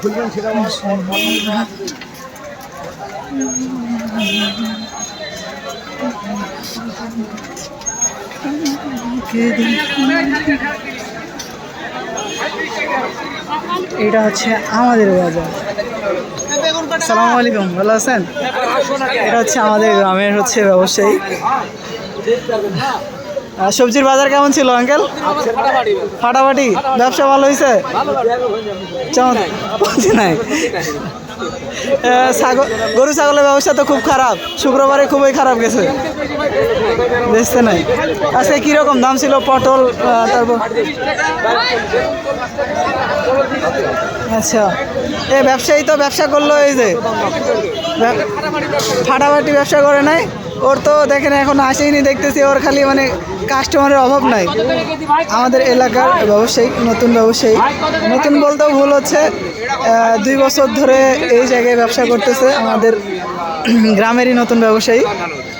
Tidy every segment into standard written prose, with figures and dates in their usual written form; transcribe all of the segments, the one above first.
খুলবেন সেটা এটা হচ্ছে আমাদের বাজার। আসসালামু আলাইকুম, ভালো আছেন? এটা হচ্ছে আমাদের গ্রামের হচ্ছে ব্যবসায়ী। সবজির বাজার কেমন ছিল আঙ্কেল? ফাটাফাটি। ব্যবসা ভালো হয়েছে? নাই। গরু ছাগলের ব্যবস্থা তো খুব খারাপ, শুক্রবারে খুবই খারাপ গেছে, বেচতে নাই। আজকে কিরকম দাম ছিল পটল? তারপর আচ্ছা, এ ব্যবসায়ী তো ব্যবসা করলো, এই যে ফাটাফাটি ব্যবসা করে নাই। ওর তো দেখেন এখন আসেইনি, দেখতেছি ওর খালি মানে কাস্টমারের অভাব নাই। আমাদের এলাকার ব্যবসায়ী, নতুন ব্যবসায়ী, নতুন বলতেও ভুল হচ্ছে, 2 বছর ধরে এই জায়গায় ব্যবসা করতেছে, আমাদের গ্রামেরই নতুন ব্যবসায়ী।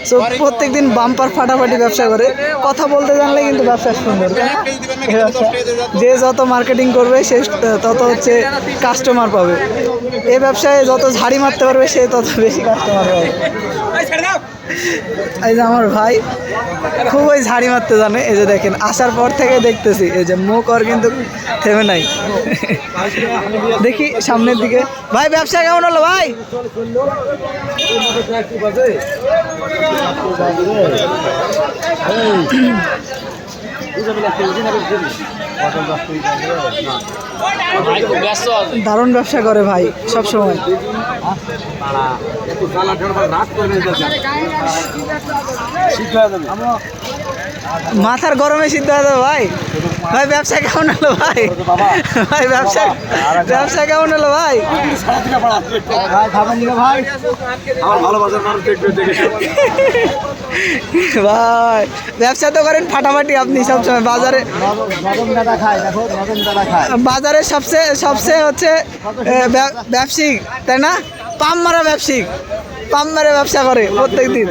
সো প্রত্যেক দিন বাম্পার ফাটাফাটি ব্যবসা করে। কথা বলতে জানলে কিন্তু ব্যবসা সুন্দর। যে যত মার্কেটিং করবে সে তত হচ্ছে কাস্টমার পাবে। এই ব্যবসায় যত ঝাড়ি মারতে পারবে সে তত বেশি কাস্টমার পাবে। এই যে আমার ভাই খুবই ঝাড়ি মারতে জানে, এই যে দেখেন আসার পর থেকে দেখতেছি, এই যে মুখ আর কিন্তু থেমে নাই। দেখি সামনের দিকে। ভাই ব্যবসা কেমন হলো ভাই? দারুণ ব্যবসা করে ভাই সব সময়। মাথার গরমে সিদ্ধ হয়ে যাবে ভাই। ভাই ব্যবসা কেমন হলো ভাই? ভাই ব্যবসা কেমন হলো ভাই? ভাই ব্যবসা তো করেন ফাটাফাটি আপনি সবসময়। বাজারে সবচেয়ে হচ্ছে ব্যবসায়িক, তাই না? পাম মারা ব্যবসা করে প্রত্যেক দিন।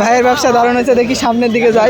ভাইয়ের ব্যবসা দারুণ হয়েছে। দেখি সামনের দিকে যাই।